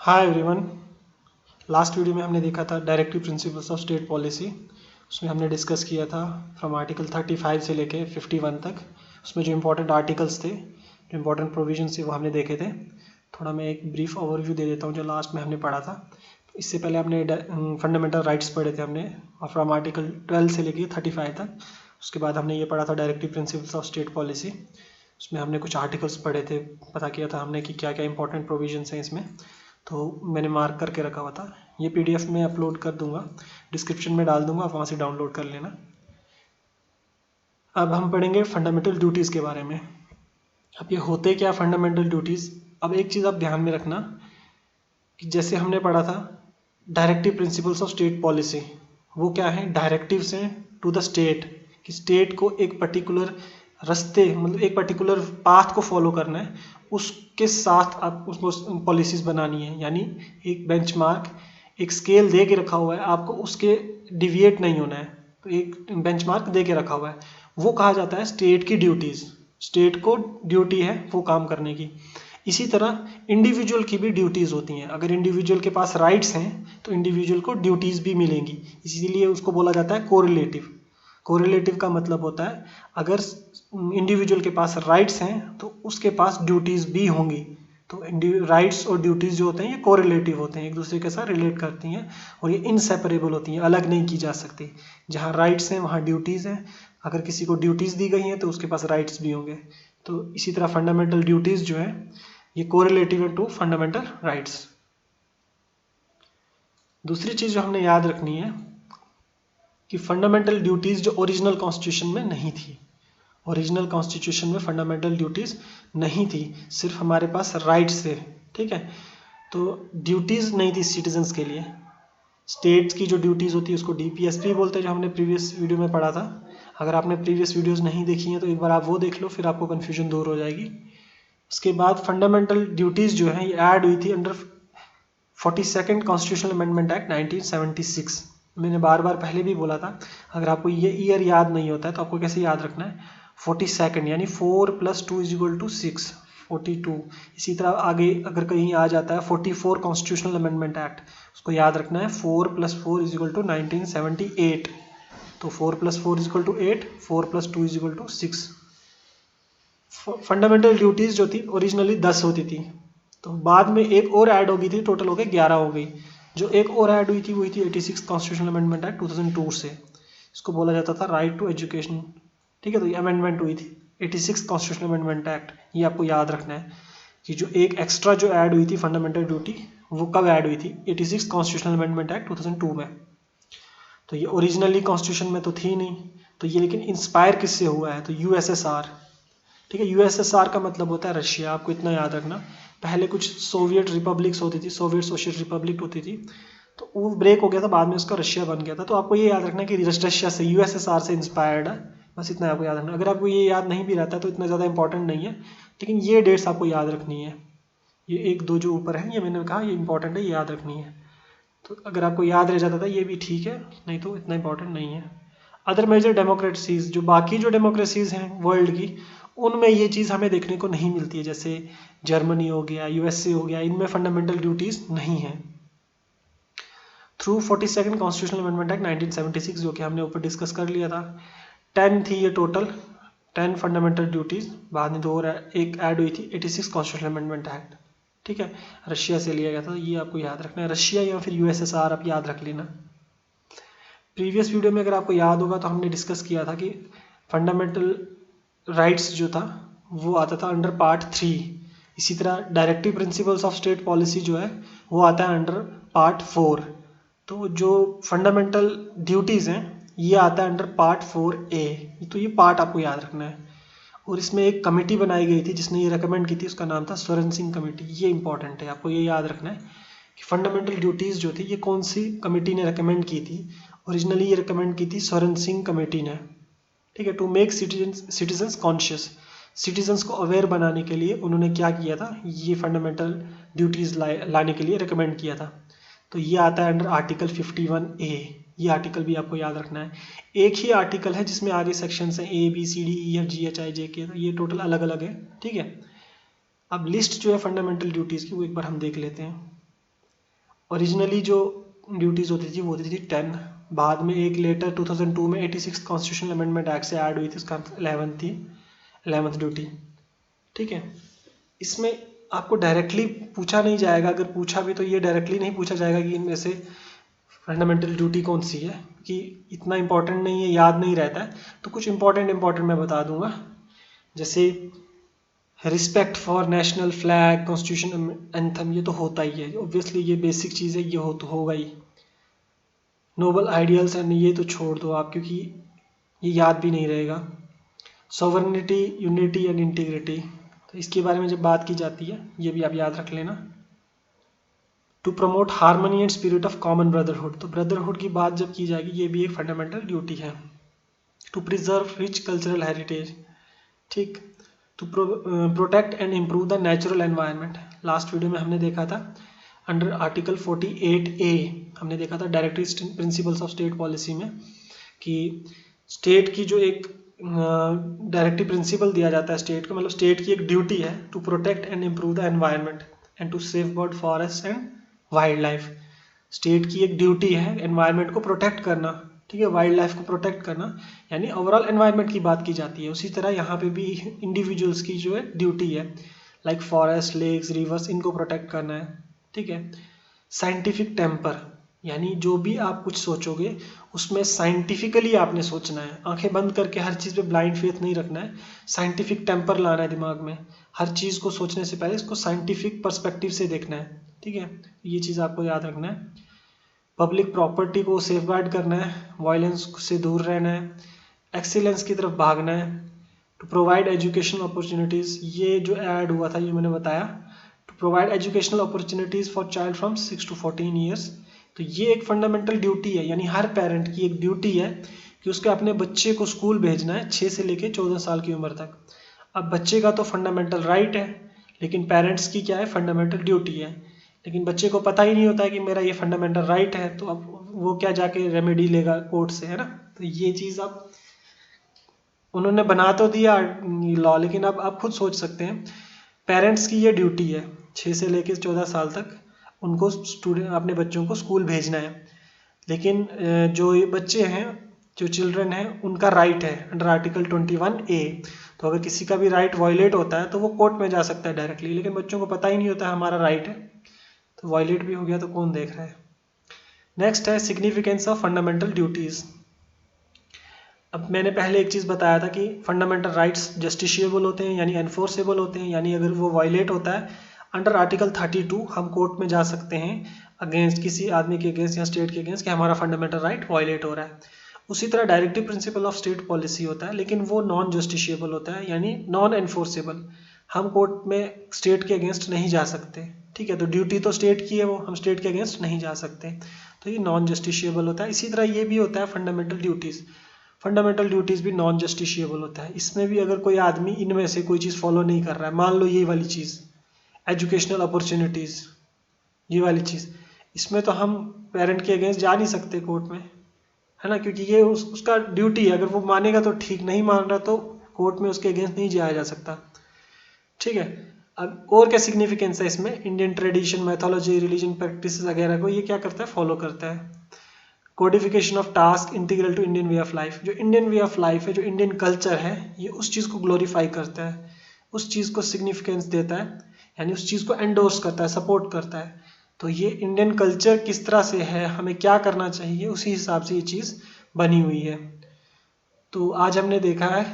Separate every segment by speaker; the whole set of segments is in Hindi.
Speaker 1: Hi everyone. लास्ट वीडियो में हमने देखा था directive principles of state policy. उसमें हमने डिस्कस किया था फ्रॉम आर्टिकल 35 से लेके 51 तक। उसमें जो इम्पोर्टेंट आर्टिकल्स थे, जो इम्पोर्टेंट प्रोविजंस थे, वो हमने देखे थे। थोड़ा मैं एक ब्रीफ ओवरव्यू दे देता हूँ जो लास्ट में हमने पढ़ा था। इससे पहले हमने फंडामेंटल राइट्स पढ़े थे हमने, फ्रॉम आर्टिकल 12 से लेके 35 तक। उसके बाद हमने ये पढ़ा था directive principles of state policy. उसमें हमने कुछ आर्टिकल्स पढ़े थे, पता किया था हमने कि क्या क्या इंपॉर्टेंट प्रोविजंस हैं इसमें। तो मैंने मार्क करके रखा हुआ था। ये पीडीएफ में अपलोड कर दूंगा, डिस्क्रिप्शन में डाल दूंगा, आप वहाँ से डाउनलोड कर लेना। अब हम पढ़ेंगे फंडामेंटल ड्यूटीज़ के बारे में। अब ये होते क्या फंडामेंटल ड्यूटीज़। अब एक चीज़ आप ध्यान में रखना कि जैसे हमने पढ़ा था directive principles of state policy, वो क्या है, डायरेक्टिव्स हैं टू द स्टेट, कि स्टेट को एक पर्टिकुलर रास्ते, मतलब एक पर्टिकुलर पाथ को फॉलो करना है, उसके साथ आप उसको पॉलिसीज़ बनानी है। यानी एक बेंचमार्क, एक स्केल दे के रखा हुआ है, आपको उसके डिविएट नहीं होना है। तो एक बेंचमार्क दे के रखा हुआ है, वो कहा जाता है स्टेट की ड्यूटीज़। स्टेट को ड्यूटी है वो काम करने की। इसी तरह इंडिविजुअल की भी ड्यूटीज़ होती हैं। अगर इंडिविजुअल के पास राइट्स हैं तो इंडिविजुअल को ड्यूटीज़ भी मिलेंगी, इसीलिए उसको बोला जाता है कोरिलेटिव। कोरिलेटिव का मतलब होता है अगर इंडिविजुअल के पास राइट्स हैं तो उसके पास ड्यूटीज़ भी होंगी। तो राइट्स और ड्यूटीज़ जो होते हैं ये कोरिलेटिव होते हैं, एक दूसरे के साथ रिलेट करती हैं और ये इनसेपरेबल होती हैं, अलग नहीं की जा सकती। जहाँ राइट्स हैं वहाँ ड्यूटीज़ हैं, अगर किसी को ड्यूटीज़ दी गई हैं तो उसके पास राइट्स भी होंगे। तो इसी तरह फंडामेंटल ड्यूटीज़ जो है ये कोरिलेटिव है टू फंडामेंटल राइट्स। दूसरी चीज़ जो हमने याद रखनी है कि फंडामेंटल ड्यूटीज़ जो ओरिजिनल कॉन्स्टिट्यूशन में नहीं थी, ओरिजिनल कॉन्स्टिट्यूशन में फंडामेंटल ड्यूटीज़ नहीं थी, सिर्फ हमारे पास राइट्स थे। ठीक है, तो ड्यूटीज़ नहीं थी सिटीजन्स के लिए। स्टेट्स की जो ड्यूटीज़ होती है उसको डीपीएसपी बोलते हैं, जो हमने प्रीवियस वीडियो में पढ़ा था। अगर आपने प्रीवियस वीडियोस नहीं देखी हैं तो एक बार आप वो देख लो, फिर आपको कन्फ्यूजन दूर हो जाएगी। उसके बाद फंडामेंटल ड्यूटीज़ जो है ये ऐड हुई थी under 42nd constitutional amendment act 1976। मैंने बार बार पहले भी बोला था, अगर आपको ये ईयर याद नहीं होता है तो आपको कैसे याद रखना है, 42nd यानी 4 + 2 = 6, 42। इसी तरह आगे अगर कहीं आ जाता है 44 कॉन्स्टिट्यूशनल अमेंडमेंट एक्ट, उसको याद रखना है 4 + 4 = 1978। तो 4 + 4 = 8, 4 + 2 = 6। फंडामेंटल ड्यूटीज़ जो थी ओरिजिनली 10 होती थी, तो बाद में एक और ऐड हो गई थी, टोटल हो गई 11 हो गई। जो एक और ऐड हुई थी वही थी 86 कॉन्स्टिट्यूशनल अमेंडमेंट एक्ट 2002 से। इसको बोला जाता था राइट टू एजुकेशन। ठीक है, तो ये अमेंडमेंट हुई थी 86 कॉन्स्टिट्यूशनल अमेंडमेंट एक्ट। ये आपको याद रखना है कि जो एक एक्स्ट्रा जो ऐड हुई थी फंडामेंटल ड्यूटी, वो कब ऐड हुई थी, 86 कॉन्स्टिट्यूशनल अमेंडमेंट एक्ट 2002 में। तो ये ओरिजिनली कॉन्स्टिट्यूशन में तो थी नहीं, तो ये लेकिन इंस्पायर किससे हुआ है, तो यूएसएसआर। ठीक है, यूएसएसआर का मतलब होता है रशिया, आपको इतना याद रखना। पहले कुछ सोवियत रिपब्लिक्स होती थी, सोवियत सोशलिस्ट रिपब्लिक होती थी, तो वो ब्रेक हो गया था, बाद में उसका रशिया बन गया था। तो आपको ये याद रखना कि रशिया से, यूएसएसआर से इंस्पायर्ड है, बस इतना आपको याद रखना। अगर आपको ये याद नहीं भी रहता तो इतना ज़्यादा इंपॉर्टेंट नहीं है, लेकिन ये डेट्स आपको याद रखनी है। ये एक दो जो ऊपर है ये मैंने कहा ये इंपॉर्टेंट है, ये याद रखनी है। तो अगर आपको याद रह जाता था ये भी ठीक है, नहीं तो इतना इंपॉर्टेंट नहीं है। अदर मेजर डेमोक्रेसीज, जो बाकी जो डेमोक्रेसीज हैं वर्ल्ड की, उनमें ये चीज़ हमें देखने को नहीं मिलती है। जैसे जर्मनी हो गया, यूएसए हो गया, इनमें फंडामेंटल ड्यूटीज़ नहीं है। Through 42nd constitutional amendment act 1976, जो कि हमने ऊपर डिस्कस कर लिया था, 10 थी ये टोटल, 10 फंडामेंटल ड्यूटीज़। बाद में दो और एक ऐड हुई थी 86 कॉन्स्टिट्यूशनल अमेंडमेंट एक्ट। ठीक है, रशिया से लिया गया था, ये आपको याद रखना है। रशिया या फिर यूएसएसआर आप याद रख लेना। प्रीवियस वीडियो में अगर आपको याद होगा तो हमने डिस्कस किया था कि फंडामेंटल राइट्स जो था वो आता था अंडर पार्ट 3। इसी तरह directive principles of state policy जो है वो आता है अंडर पार्ट 4। तो जो फंडामेंटल ड्यूटीज़ हैं ये आता है अंडर पार्ट 4A। तो ये पार्ट आपको याद रखना है। और इसमें एक कमेटी बनाई गई थी जिसने ये रिकमेंड की थी, उसका नाम था स्वरण सिंह कमेटी। ये इंपॉर्टेंट है, आपको ये याद रखना है कि फंडामेंटल ड्यूटीज़ जो थी ये कौन सी कमेटी ने रिकमेंड की थी। ओरिजिनली ये रिकमेंड की थी स्वरण सिंह कमेटी ने। ठीक है, to make citizens conscious, citizens को अवेयर बनाने के लिए उन्होंने क्या किया था, ये फंडामेंटल ड्यूटीज़ लाने के लिए रिकमेंड किया था। तो ये आता है अंडर आर्टिकल 51A। ये आर्टिकल भी आपको याद रखना है। एक ही आर्टिकल है जिसमें आगे सेक्शंस हैं ABCDEFGHIJ के, तो ये टोटल अलग अलग है। ठीक है, अब लिस्ट जो है फंडामेंटल ड्यूटीज़ की वो एक बार हम देख लेते हैं। ओरिजिनली जो ड्यूटीज़ होती थी वो होती थी 10, बाद में एक लेटर 2002 में 86 कॉन्स्टिट्यूशनल अमेंडमेंट एक्ट से ऐड हुई थी, उसका 11 थी 11th ड्यूटी। ठीक है, इसमें आपको डायरेक्टली पूछा नहीं जाएगा, अगर पूछा भी तो ये डायरेक्टली नहीं पूछा जाएगा कि इनमें से फंडामेंटल ड्यूटी कौन सी है, कि इतना इंपॉर्टेंट नहीं है, याद नहीं रहता है। तो कुछ इंपॉर्टेंट मैं बता दूंगा, जैसे respect for national flag, constitution anthem, ये तो होता ही है ऑब्वियसली, ये बेसिक चीज़ है, ये हो तो होगा ही। नोबल आइडियल्स एंड ये तो छोड़ दो आप, क्योंकि ये याद भी नहीं रहेगा। सॉवरेनिटी, यूनिटी एंड इंटीग्रिटी, तो इसके बारे में जब बात की जाती है ये भी आप याद रख लेना। To promote harmony and spirit of common brotherhood, तो ब्रदरहुड की बात जब की जाएगी ये भी एक फंडामेंटल ड्यूटी है। To preserve rich cultural heritage, ठीक। To protect and improve the natural environment, last video में हमने देखा था अंडर आर्टिकल 48A हमने देखा था directive principles of state policy में, कि स्टेट की जो एक डायरेक्टिव प्रिंसिपल दिया जाता है स्टेट को, मतलब स्टेट की एक ड्यूटी है to protect and improve the environment and to safeguard forest and wildlife. State की एक ड्यूटी है एनवायरनमेंट को प्रोटेक्ट करना, ठीक है, वाइल्ड लाइफ को प्रोटेक्ट करना, यानी ओवरऑल एनवायरनमेंट की बात की जाती है। उसी तरह यहाँ पे भी इंडिविजुअल्स की जो है ड्यूटी है, लाइक फॉरेस्ट, लेक्स, रिवर्स, इनको प्रोटेक्ट करना है, ठीक है। साइंटिफिक टेम्पर, यानी जो भी आप कुछ सोचोगे उसमें साइंटिफिकली आपने सोचना है, आंखें बंद करके हर चीज़ पे ब्लाइंड फेथ नहीं रखना है, साइंटिफिक टेम्पर लाना है दिमाग में, हर चीज़ को सोचने से पहले इसको साइंटिफिक पर्सपेक्टिव से देखना है, ठीक है, ये चीज़ आपको याद रखना है। पब्लिक प्रॉपर्टी को सेफगार्ड करना है, वायलेंस से दूर रहना है, एक्सीलेंस की तरफ भागना है। टू प्रोवाइड एजुकेशनल अपॉर्चुनिटीज़, ये जो ऐड हुआ था ये मैंने बताया, to provide educational opportunities for child from 6 to 14 years, तो ये एक फंडामेंटल ड्यूटी है, यानी हर पेरेंट की एक ड्यूटी है कि उसके अपने बच्चे को स्कूल भेजना है 6 से लेकर 14 साल की उम्र तक। अब बच्चे का तो फंडामेंटल राइट है, लेकिन पेरेंट्स की क्या है, फंडामेंटल ड्यूटी है। लेकिन बच्चे को पता ही नहीं होता है कि मेरा ये फंडामेंटल राइट है, तो अब वो क्या जाके रेमेडी लेगा कोर्ट से, है ना। तो ये चीज़ अब उन्होंने बना तो दिया लॉ, लेकिन अब आप खुद सोच सकते हैं, पेरेंट्स की ये ड्यूटी है 6 से लेकर 14 साल तक उनको स्टूडेंट अपने बच्चों को स्कूल भेजना है। लेकिन जो ये बच्चे हैं, जो चिल्ड्रन हैं, उनका राइट है अंडर आर्टिकल 21A, तो अगर किसी का भी राइट वायलेट होता है तो वो कोर्ट में जा सकता है डायरेक्टली, लेकिन बच्चों को पता ही नहीं होता है हमारा राइट है, तो वायलेट भी हो गया तो कौन देख रहा है। नेक्स्ट है सिग्निफिकेंस ऑफ फंडामेंटल ड्यूटीज़। अब मैंने पहले एक चीज़ बताया था कि फंडामेंटल राइट्स जस्टिशिएबल होते हैं, यानी एनफोर्सेबल होते हैं, यानी अगर वो वायलेट होता है अंडर आर्टिकल 32 हम कोर्ट में जा सकते हैं अगेंस्ट किसी आदमी के अगेंस्ट या स्टेट के अगेंस्ट कि हमारा फंडामेंटल राइट वायलेट हो रहा है। उसी तरह directive principle of state policy होता है, लेकिन वो नॉन जस्टिशिएबल होता है, यानी नॉन एनफोर्सेबल, हम कोर्ट में स्टेट के अगेंस्ट नहीं जा सकते, ठीक है। तो ड्यूटी तो स्टेट की है, वो हम स्टेट के अगेंस्ट नहीं जा सकते, तो ये नॉन जस्टिशिएबल होता है। इसी तरह ये भी होता है फंडामेंटल ड्यूटीज़, फंडामेंटल ड्यूटीज़ भी नॉन जस्टिशिएबल होता है। इसमें भी अगर कोई आदमी इनमें से कोई चीज़ फॉलो नहीं कर रहा है, मान लो ये वाली चीज़ एजुकेशनल अपॉर्चुनिटीज़, ये वाली चीज़, इसमें तो हम पेरेंट के अगेंस्ट जा नहीं सकते कोर्ट में, है ना, क्योंकि ये उसका ड्यूटी है, अगर वो मानेगा तो ठीक, नहीं मान रहा तो कोर्ट में उसके अगेंस्ट नहीं जाया जा सकता, ठीक है। अब और क्या सिग्निफिकेंस है इसमें, Indian tradition, mythology, religion practice वगैरह को ये क्या करता है, फॉलो करता है। Codification of task integral to Indian way of life, जो इंडियन वे ऑफ लाइफ है, जो इंडियन कल्चर है, ये उस चीज़ को ग्लोरीफाई करता है, उस चीज़ को सिग्निफिकेंस देता है, यानी उस चीज़ को एंडोर्स करता है, सपोर्ट करता है। तो ये इंडियन कल्चर किस तरह से है, हमें क्या करना चाहिए, उसी हिसाब से ये चीज़ बनी हुई है। तो आज हमने देखा है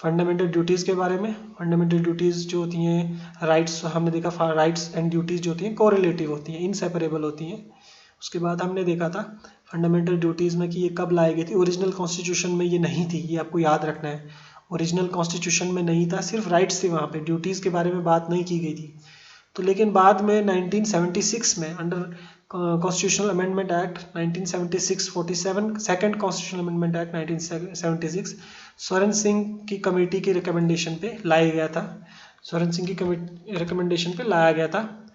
Speaker 1: फंडामेंटल ड्यूटीज़ के बारे में। फंडामेंटल ड्यूटीज़ जो होती हैं, राइट्स हमने देखा, राइट्स एंड ड्यूटीज़ जो होती हैं कोरिलेटिव होती हैं, इनसेपरेबल होती हैं। उसके बाद हमने देखा था फंडामेंटल ड्यूटीज़ में कि ये कब लाई गई थी, ओरिजिनल कॉन्स्टिट्यूशन में ये नहीं थी, ये आपको याद रखना है, ओरिजिनल कॉन्स्टिट्यूशन में नहीं था, सिर्फ राइट्स थे वहाँ पे, ड्यूटीज़ के बारे में बात नहीं की गई थी। तो लेकिन बाद में 1976 में under constitutional amendment act 1976 47 second constitutional amendment act 1976 स्वर्ण सिंह की कमेटी की रिकमेंडेशन पे लाया गया था, स्वर्ण सिंह की रिकमेंडेशन पे लाया गया था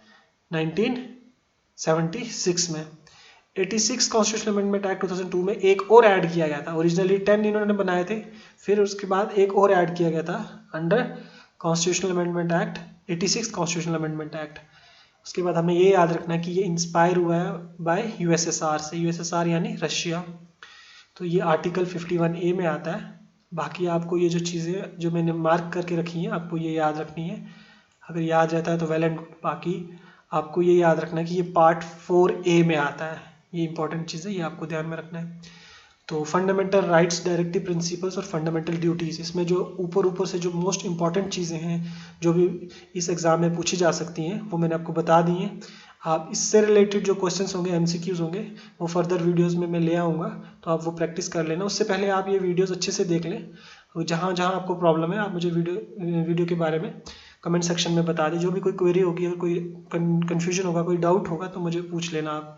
Speaker 1: 1976 में। 86 कॉन्स्टिट्यूशनल अमेंडमेंट एक्ट 2002 में एक और ऐड किया गया था, ओरिजिनली 10 इन्होंने बनाए थे, फिर उसके बाद एक और ऐड किया गया था under constitutional amendment act 86 constitutional amendment act. उसके बाद हमें ये याद रखना है कि ये इंस्पायर हुआ है बाय यूएसएसआर से, यूएसएसआर यानी रशिया। तो ये आर्टिकल 51A में आता है। बाकी आपको ये जो चीज़ें जो मैंने मार्क करके रखी हैं आपको ये याद रखनी है। अगर याद रहता है तो वेल एंड गुड। बाकी आपको ये याद रखना है कि ये पार्ट 4A में आता है। ये इंपॉर्टेंट चीज़ है, ये आपको ध्यान में रखना है। तो फंडामेंटल राइट्स, डायरेक्टिव प्रिंसिपल्स और फंडामेंटल ड्यूटीज़, इसमें जो ऊपर ऊपर से जो मोस्ट इंपॉर्टेंट चीज़ें हैं जो भी इस एग्ज़ाम में पूछी जा सकती हैं वो मैंने आपको बता दी हैं। आप इससे रिलेटेड जो क्वेश्चंस होंगे, एमसीक्यूज़ होंगे, वो फर्दर वीडियोस में मैं ले आऊँगा, तो आप वो प्रैक्टिस कर लेना। उससे पहले आप ये वीडियोस अच्छे से देख लें। जहाँ जहाँ आपको प्रॉब्लम है आप मुझे वीडियो के बारे में कमेंट सेक्शन में बता दें। जो भी कोई क्वेरी होगी और कोई कन्फ्यूजन होगा, कोई डाउट होगा तो मुझे पूछ लेना आप,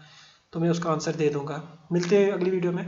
Speaker 1: तो मैं उसका आंसर दे दूँगा। मिलते हैं अगली वीडियो में।